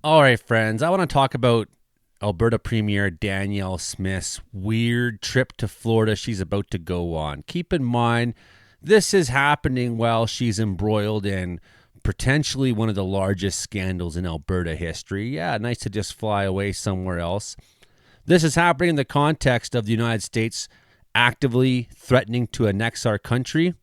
All right, friends, I want to talk about Alberta Premier Danielle Smith's weird trip to Florida she's about to go on. Keep in mind, this is happening while she's embroiled in potentially one of the largest scandals in Alberta history. Yeah, nice to just fly away somewhere else. This is happening in the context of the United States actively threatening to annex our country.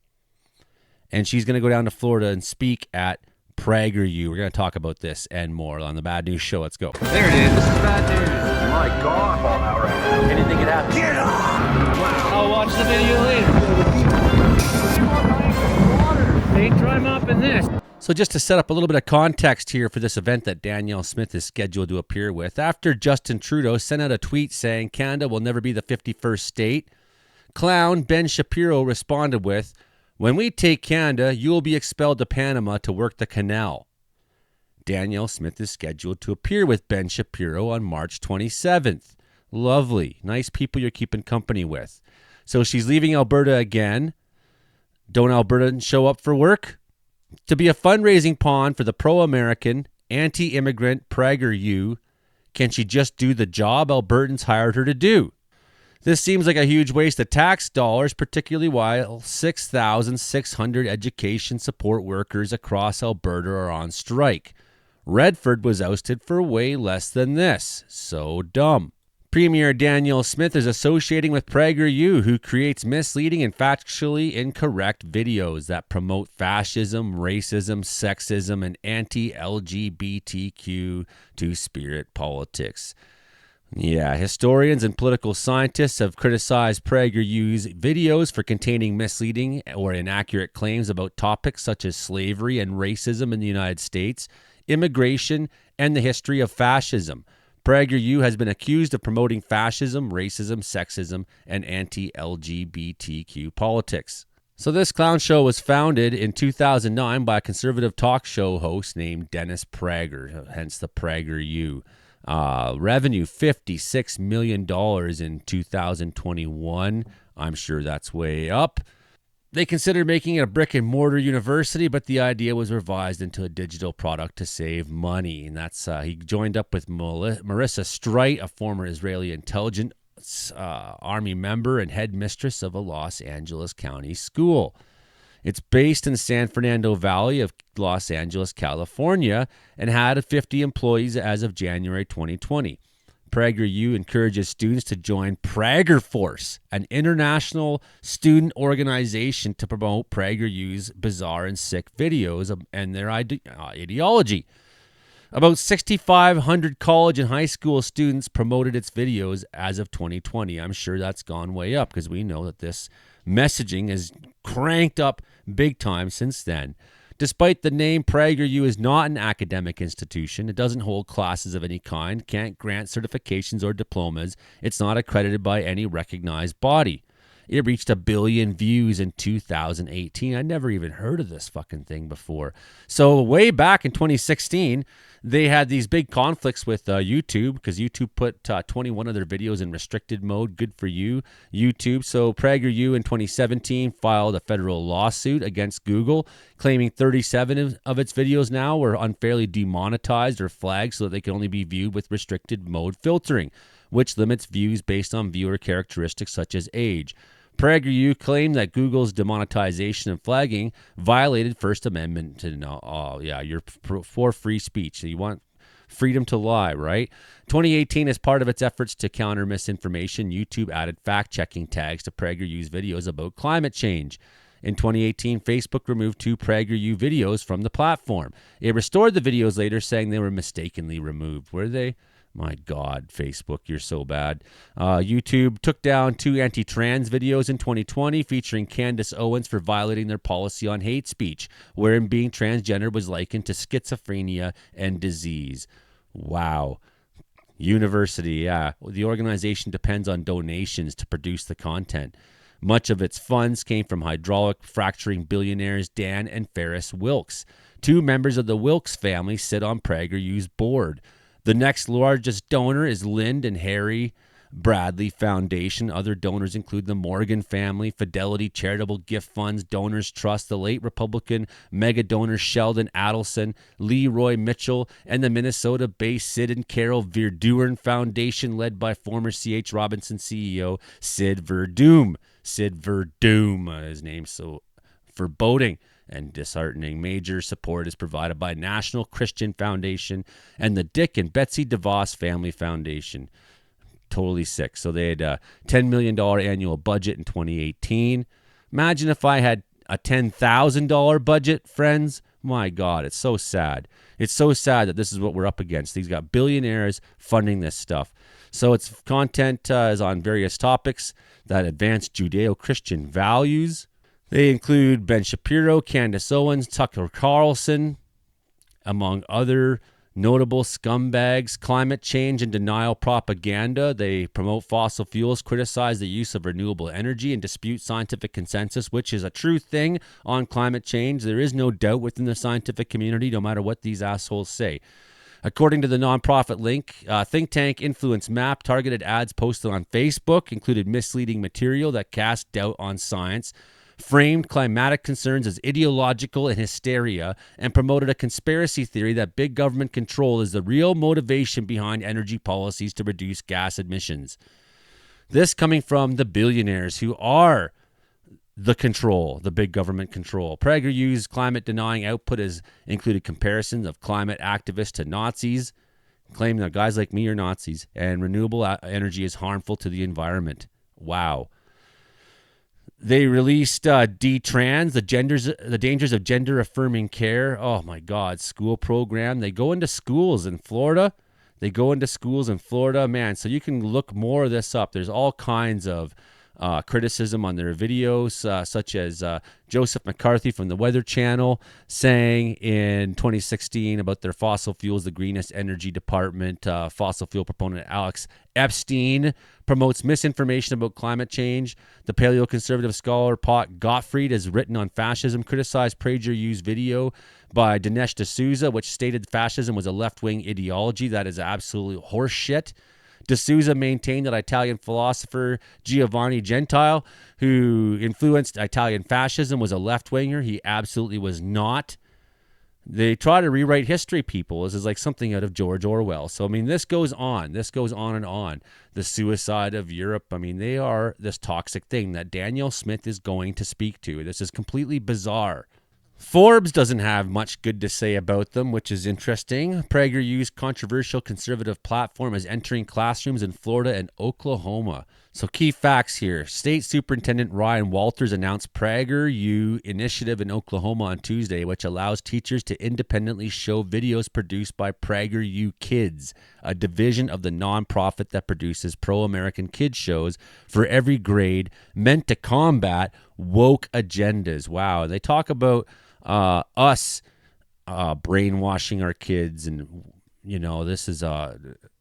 And she's going to go down to Florida and speak at PragerU. We're going to talk about this and more on the Bad News Show. Let's go. There it is. This is bad news. My God. Fall out right now. Anything could happen. Get off! Wow. I'll watch the video later. Ain't dry mopping this. So just to set up a little bit of context here for this event that Danielle Smith is scheduled to appear with, after Justin Trudeau sent out a tweet saying Canada will never be the 51st state, clown Ben Shapiro responded with, "When we take Canada, you will be expelled to Panama to work the canal." Danielle Smith is scheduled to appear with Ben Shapiro on March 27th. Lovely. Nice people you're keeping company with. So she's leaving Alberta again. Don't Albertans show up for work? To be a fundraising pawn for the pro-American, anti-immigrant PragerU, can she just do the job Albertans hired her to do? This seems like a huge waste of tax dollars, particularly while 6,600 education support workers across Alberta are on strike. Redford was ousted for way less than this. So dumb. Premier Danielle Smith is associating with PragerU, who creates misleading and factually incorrect videos that promote fascism, racism, sexism, and anti-LGBTQ two-spirit politics. Yeah, historians and political scientists have criticized PragerU's videos for containing misleading or inaccurate claims about topics such as slavery and racism in the United States, immigration, and the history of fascism. PragerU has been accused of promoting fascism, racism, sexism, and anti-LGBTQ politics. So this clown show was founded in 2009 by a conservative talk show host named Dennis Prager, hence the PragerU. Revenue $56 million in 2021. I'm sure that's way up. They considered making it a brick and mortar university, but the idea was revised into a digital product to save money. And that's he joined up with Marissa Streit, a former Israeli intelligence army member and headmistress of a Los Angeles County school. It's based in San Fernando Valley of Los Angeles, California, and had 50 employees as of January 2020. PragerU encourages students to join Prager Force, an international student organization to promote PragerU's bizarre and sick videos and their ideology. About 6,500 college and high school students promoted its videos as of 2020. I'm sure that's gone way up because we know that this messaging is cranked up big time since then. Despite the name, PragerU is not an academic institution. It doesn't hold classes of any kind, can't grant certifications or diplomas. It's not accredited by any recognized body. It reached 1 billion views in 2018. I never even heard of this fucking thing before. So way back in 2016, they had these big conflicts with YouTube because YouTube put 21 of their videos in restricted mode. Good for you, YouTube. So PragerU in 2017 filed a federal lawsuit against Google, claiming 37 of its videos now were unfairly demonetized or flagged so that they can only be viewed with restricted mode filtering, which limits views based on viewer characteristics such as age. PragerU claimed that Google's demonetization and flagging violated First Amendment to you're for free speech. So you want freedom to lie, right? 2018, as part of its efforts to counter misinformation, YouTube added fact-checking tags to PragerU's videos about climate change. In 2018, Facebook removed 2 PragerU videos from the platform. It restored the videos later, saying they were mistakenly removed. Were they? My God, Facebook, you're so bad. YouTube took down 2 anti-trans videos in 2020 featuring Candace Owens for violating their policy on hate speech, wherein being transgender was likened to schizophrenia and disease. Wow. University, yeah. The organization depends on donations to produce the content. Much of its funds came from hydraulic fracturing billionaires Dan and Ferris Wilks. 2 members of the Wilks family sit on PragerU's board. The next largest donor is Lynd and Harry Bradley Foundation. Other donors include the Morgan family, Fidelity Charitable Gift Funds, Donors Trust, the late Republican mega donors Sheldon Adelson, Leroy Mitchell, and the Minnesota-based Sid and Carol Verduin Foundation, led by former C.H. Robinson CEO Sid Verdoom. Sid Verdoom, his name's so foreboding and disheartening. Major support is provided by National Christian Foundation and the Dick and Betsy DeVos Family Foundation. Totally sick. So they had a $10 million annual budget in 2018. Imagine if I had a $10,000 budget, friends. My God, it's so sad. It's so sad that this is what we're up against. These got billionaires funding this stuff. So its content is on various topics that advance Judeo-Christian values. They include Ben Shapiro, Candace Owens, Tucker Carlson, among other notable scumbags. Climate change and denial propaganda. They promote fossil fuels, criticize the use of renewable energy, and dispute scientific consensus, which is a true thing on climate change. There is no doubt within the scientific community, no matter what these assholes say. According to the nonprofit link, think tank Influence Map, targeted ads posted on Facebook included misleading material that cast doubt on science, framed climatic concerns as ideological and hysteria, and promoted a conspiracy theory that big government control is the real motivation behind energy policies to reduce gas emissions. This coming from the billionaires who are the control, the big government control. PragerU's climate-denying output has included comparisons of climate activists to Nazis, claiming that guys like me are Nazis, and renewable energy is harmful to the environment. Wow. They released D-Trans, the dangers of gender-affirming care. Oh, my God, school program. They go into schools in Florida. Man, so you can look more of this up. There's all kinds of criticism on their videos, such as Joseph McCarthy from the Weather Channel saying in 2016 about their fossil fuels, the greenest energy department. Fossil fuel proponent Alex Epstein promotes misinformation about climate change. The paleoconservative scholar Pot Gottfried has written on fascism, criticized PragerU's video by Dinesh D'Souza, which stated fascism was a left-wing ideology. That is absolute horseshit. D'Souza maintained that Italian philosopher Giovanni Gentile, who influenced Italian fascism, was a left-winger. He absolutely was not. They try to rewrite history, people. This is like something out of George Orwell. So, I mean, this goes on. This goes on and on. The suicide of Europe. I mean, they are this toxic thing that Daniel Smith is going to speak to. This is completely bizarre. Forbes doesn't have much good to say about them, which is interesting. PragerU's controversial conservative platform is entering classrooms in Florida and Oklahoma. So key facts here. State Superintendent Ryan Walters announced PragerU initiative in Oklahoma on Tuesday, which allows teachers to independently show videos produced by PragerU Kids, a division of the nonprofit that produces pro-American kids shows for every grade, meant to combat woke agendas. Wow. They talk about us brainwashing our kids, and this is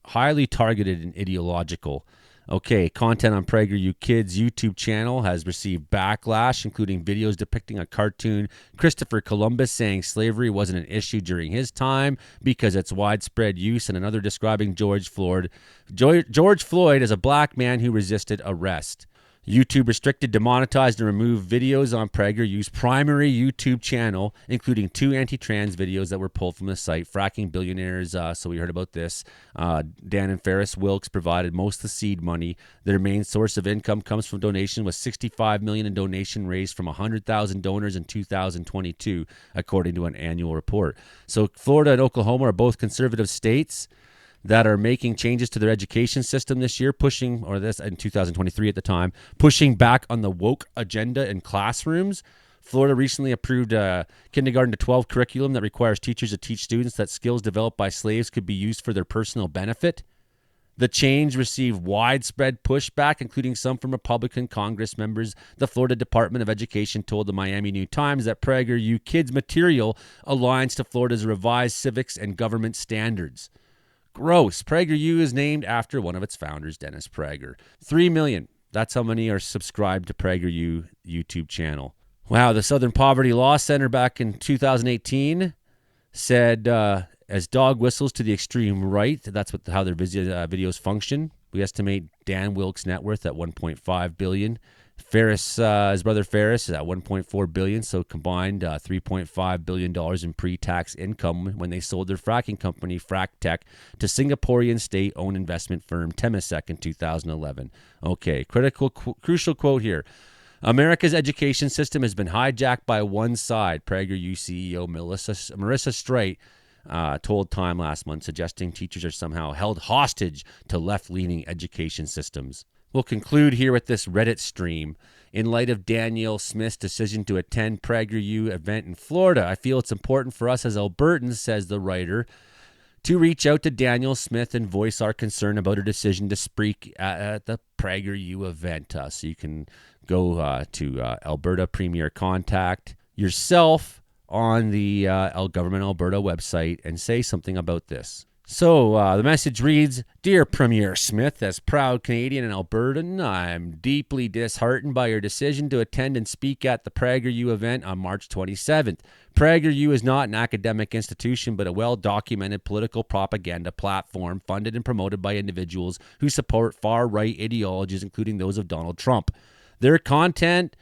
highly targeted and ideological. Okay, content on PragerU Kids' YouTube channel has received backlash, including videos depicting a cartoon Christopher Columbus saying slavery wasn't an issue during his time because its widespread use, and another describing George Floyd as a black man who resisted arrest. YouTube restricted, demonetized, and removed videos on PragerU's primary YouTube channel, including 2 anti-trans videos that were pulled from the site. Fracking billionaires, so we heard about this. Dan and Ferris Wilkes provided most of the seed money. Their main source of income comes from donation, with $65 million in donation raised from 100,000 donors in 2022, according to an annual report. So Florida and Oklahoma are both conservative states that are making changes to their education system this year, in 2023 at the time, pushing back on the woke agenda in classrooms. Florida recently approved a kindergarten to 12 curriculum that requires teachers to teach students that skills developed by slaves could be used for their personal benefit. The change received widespread pushback, including some from Republican Congress members. The Florida Department of Education told the Miami New Times that PragerU Kids material aligns to Florida's revised civics and government standards. Gross. PragerU is named after one of its founders, Dennis Prager. 3 million. That's how many are subscribed to PragerU YouTube channel. Wow, the Southern Poverty Law Center back in 2018 said, as dog whistles to the extreme right, that's how their videos function. We estimate Dan Wilkes' net worth at $1.5 billion. Ferris, his brother Ferris, is at $1.4 billion, so combined $3.5 billion in pre-tax income when they sold their fracking company, FracTech, to Singaporean state-owned investment firm Temasek in 2011. Okay, crucial quote here. America's education system has been hijacked by one side, PragerU CEO Marissa Streit told Time last month, suggesting teachers are somehow held hostage to left-leaning education systems. We'll conclude here with this Reddit stream. In light of Danielle Smith's decision to attend PragerU event in Florida, I feel it's important for us as Albertans, says the writer, to reach out to Danielle Smith and voice our concern about her decision to speak at the PragerU event. So you can go to Alberta Premier Contact yourself on the Government Alberta website and say something about this. So the message reads, Dear Premier Smith, as proud Canadian and Albertan, I'm deeply disheartened by your decision to attend and speak at the PragerU event on March 27th. PragerU is not an academic institution, but a well-documented political propaganda platform funded and promoted by individuals who support far-right ideologies, including those of Donald Trump. Their content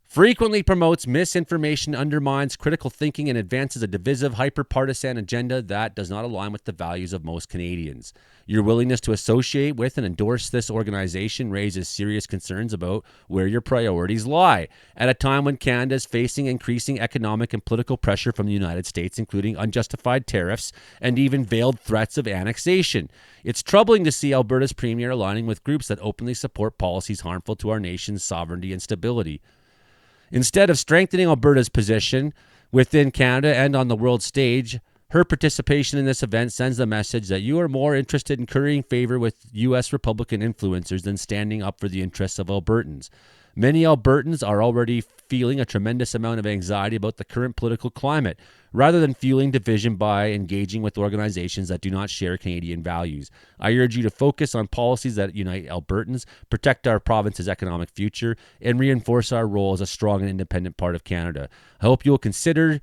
frequently promotes misinformation, undermines critical thinking, and advances a divisive, hyper-partisan agenda that does not align with the values of most Canadians. Your willingness to associate with and endorse this organization raises serious concerns about where your priorities lie. At a time when Canada is facing increasing economic and political pressure from the United States, including unjustified tariffs and even veiled threats of annexation, it's troubling to see Alberta's premier aligning with groups that openly support policies harmful to our nation's sovereignty and stability. Instead of strengthening Alberta's position within Canada and on the world stage, her participation in this event sends the message that you are more interested in currying favor with U.S. Republican influencers than standing up for the interests of Albertans. Many Albertans are already feeling a tremendous amount of anxiety about the current political climate, rather than fueling division by engaging with organizations that do not share Canadian values. I urge you to focus on policies that unite Albertans, protect our province's economic future, and reinforce our role as a strong and independent part of Canada. I hope you will reconsider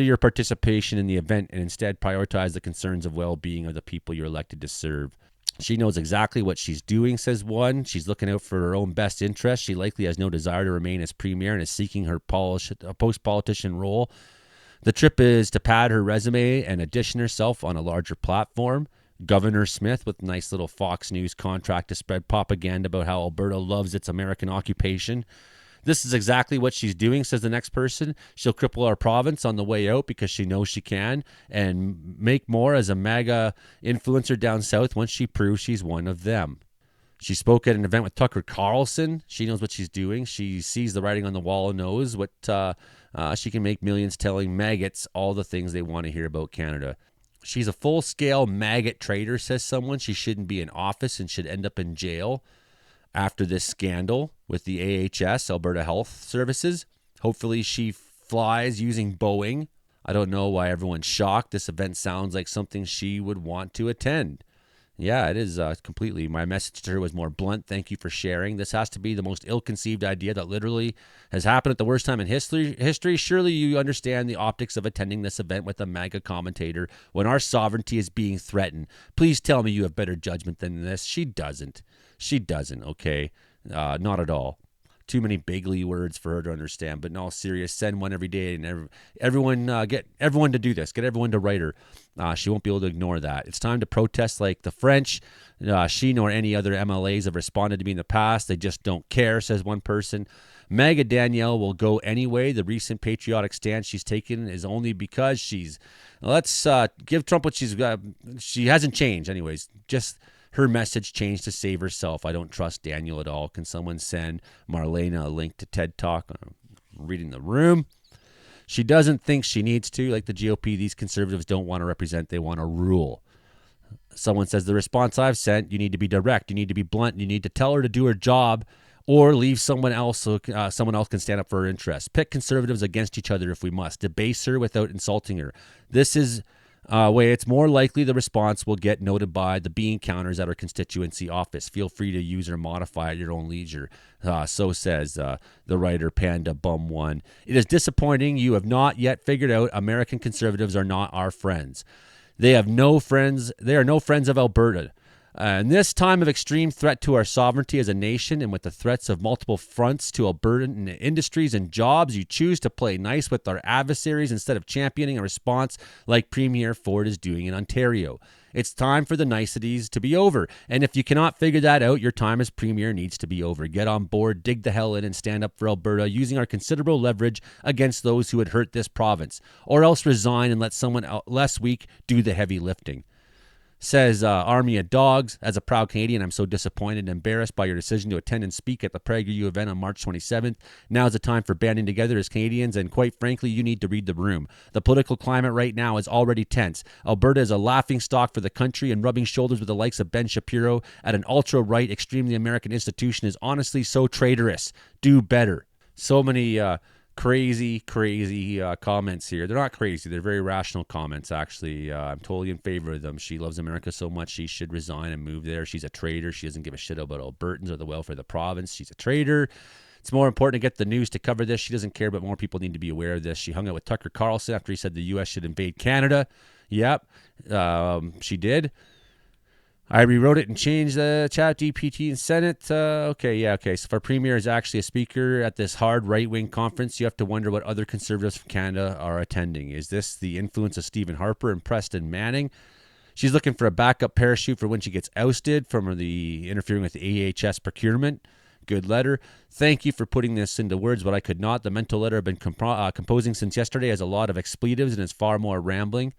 your participation in the event and instead prioritize the concerns of well-being of the people you're elected to serve. She knows exactly what she's doing, says one. She's looking out for her own best interests. She likely has no desire to remain as premier and is seeking her post-politician role. The trip is to pad her resume and audition herself on a larger platform. Governor Smith, with a nice little Fox News contract to spread propaganda about how Alberta loves its American occupation. This is exactly what she's doing, says the next person. She'll cripple our province on the way out because she knows she can and make more as a MAGA influencer down south once she proves she's one of them. She spoke at an event with Tucker Carlson. She knows what she's doing. She sees the writing on the wall and knows what she can make millions telling maggots all the things they want to hear about Canada. She's a full-scale maggot traitor, says someone. She shouldn't be in office and should end up in jail after this scandal with the AHS, Alberta Health Services. Hopefully she flies using Boeing. I don't know why everyone's shocked. This event sounds like something she would want to attend. Yeah, it is completely. My message to her was more blunt. Thank you for sharing. This has to be the most ill-conceived idea that literally has happened at the worst time in history. Surely you understand the optics of attending this event with a MAGA commentator when our sovereignty is being threatened. Please tell me you have better judgment than this. She doesn't. She doesn't, okay? Not at all. Too many bigly words for her to understand. But in all serious, send one every day and everyone get everyone to do this. Get everyone to write her. She won't be able to ignore that. It's time to protest like the French. She nor any other MLAs have responded to me in the past. They just don't care, says one person. MAGA Danielle will go anyway. The recent patriotic stance she's taken is only because she's... Let's give Trump what she's got. She hasn't changed anyways. Just... her message changed to save herself. I don't trust Daniel at all. Can someone send Marlena a link to TED Talk? I'm reading the room. She doesn't think she needs to. Like the GOP, these conservatives don't want to represent. They want to rule. Someone says, the response I've sent, you need to be direct. You need to be blunt. You need to tell her to do her job or leave someone else so someone else can stand up for her interests. Pit conservatives against each other if we must. Debase her without insulting her. This is... way it's more likely the response will get noted by the bean counters at our constituency office. Feel free to use or modify at your own leisure. So says the writer Panda Bum One. It is disappointing you have not yet figured out American conservatives are not our friends. They have no friends. They are no friends of Alberta. In this time of extreme threat to our sovereignty as a nation, and with the threats of multiple fronts to Albertan industries and jobs, you choose to play nice with our adversaries instead of championing a response like Premier Ford is doing in Ontario. It's time for the niceties to be over. And if you cannot figure that out, your time as Premier needs to be over. Get on board, dig the hell in, and stand up for Alberta using our considerable leverage against those who would hurt this province. Or else resign and let someone less weak do the heavy lifting. Says Army of Dogs. As a proud Canadian, I'm so disappointed and embarrassed by your decision to attend and speak at the PragerU event on March 27th. Now is the time for banding together as Canadians, and quite frankly, you need to read the room. The political climate right now is already tense. Alberta is a laughingstock for the country, and rubbing shoulders with the likes of Ben Shapiro at an ultra-right, extremely American institution is honestly so traitorous. Do better. So many crazy comments here. They're not crazy. They're very rational comments, actually. I'm totally in favor of them. She loves America so much she should resign and move there. She's a traitor. She doesn't give a shit about Albertans or the welfare of the province. She's a traitor. It's more important to get the news to cover this. She doesn't care, but more people need to be aware of this. She hung out with Tucker Carlson after he said the U.S. should invade Canada. Yep, she did. I rewrote it and changed the chat GPT and Senate. Okay. So if our premier is actually a speaker at this hard right-wing conference, you have to wonder what other conservatives from Canada are attending. Is this the influence of Stephen Harper and Preston Manning? She's looking for a backup parachute for when she gets ousted from the interfering with the AHS procurement. Good letter. Thank you for putting this into words, but I could not. The mental letter I've been composing since yesterday has a lot of expletives and is far more rambling.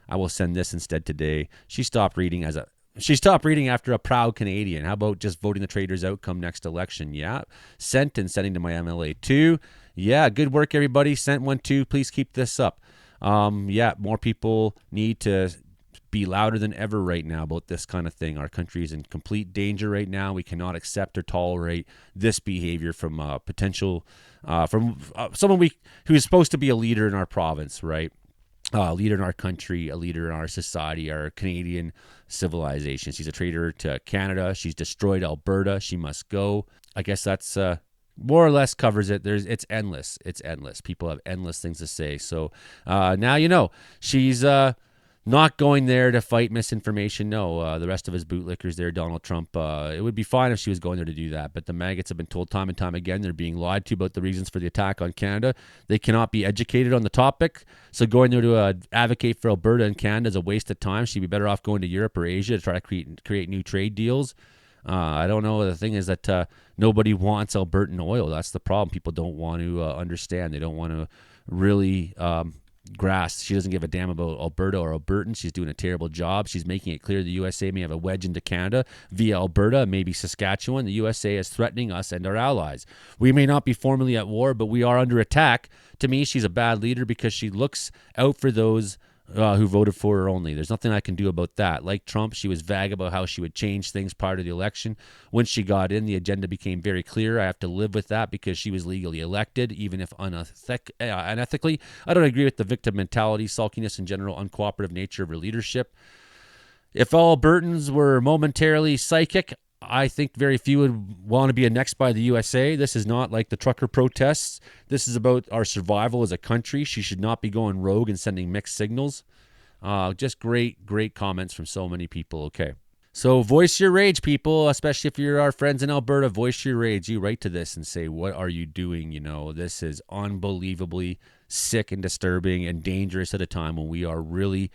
I will send this instead today. She stopped reading after a proud Canadian. How about just voting the traitors out come next election? Yeah. Sent and sending to my MLA too. Yeah, good work, everybody. Sent one too. Please keep this up. More people need to be louder than ever right now about this kind of thing. Our country is in complete danger right now. We cannot accept or tolerate this behavior from someone who is supposed to be a leader in our province, right? A leader in our country, a leader in our society, our Canadian civilization. She's a traitor to Canada. She's destroyed Alberta. She must go. I guess that's more or less covers it. It's endless. It's endless. People have endless things to say. So now you know she's not going there to fight misinformation. No, the rest of his bootlickers there, Donald Trump, it would be fine if she was going there to do that. But the maggots have been told time and time again they're being lied to about the reasons for the attack on Canada. They cannot be educated on the topic. So going there to advocate for Alberta and Canada is a waste of time. She'd be better off going to Europe or Asia to try to create new trade deals. I don't know. The thing is that nobody wants Albertan oil. That's the problem. People don't want to understand. They don't want to really grasp. She doesn't give a damn about Alberta or Albertans. She's doing a terrible job. She's making it clear the USA may have a wedge into Canada via Alberta, maybe Saskatchewan. The USA is threatening us and our allies. We may not be formally at war, but we are under attack. To me, she's a bad leader because she looks out for those who voted for her only. There's nothing I can do about that. Like Trump, she was vague about how she would change things prior to the election. When she got in, the agenda became very clear. I have to live with that because she was legally elected, even if unethically. I don't agree with the victim mentality, sulkiness, and general uncooperative nature of her leadership. If all Albertans were momentarily psychic, I think very few would want to be annexed by the USA. This is not like the trucker protests. This is about our survival as a country. She should not be going rogue and sending mixed signals. Just great comments from so many people. Okay. So voice your rage, people, especially if you're our friends in Alberta. Voice your rage. You write to this and say, what are you doing? You know, this is unbelievably sick and disturbing and dangerous at a time when we are really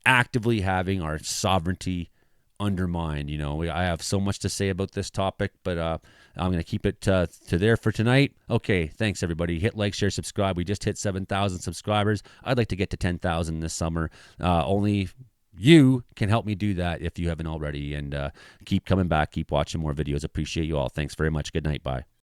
actively having our sovereignty undermined. You know, I have so much to say about this topic, but I'm going to keep it to there for tonight. Okay, thanks everybody. Hit like, share, subscribe. We just hit 7,000 subscribers. I'd like to get to 10,000 this summer. Only you can help me do that if you haven't already. And keep coming back, keep watching more videos. Appreciate you all. Thanks very much. Good night. Bye.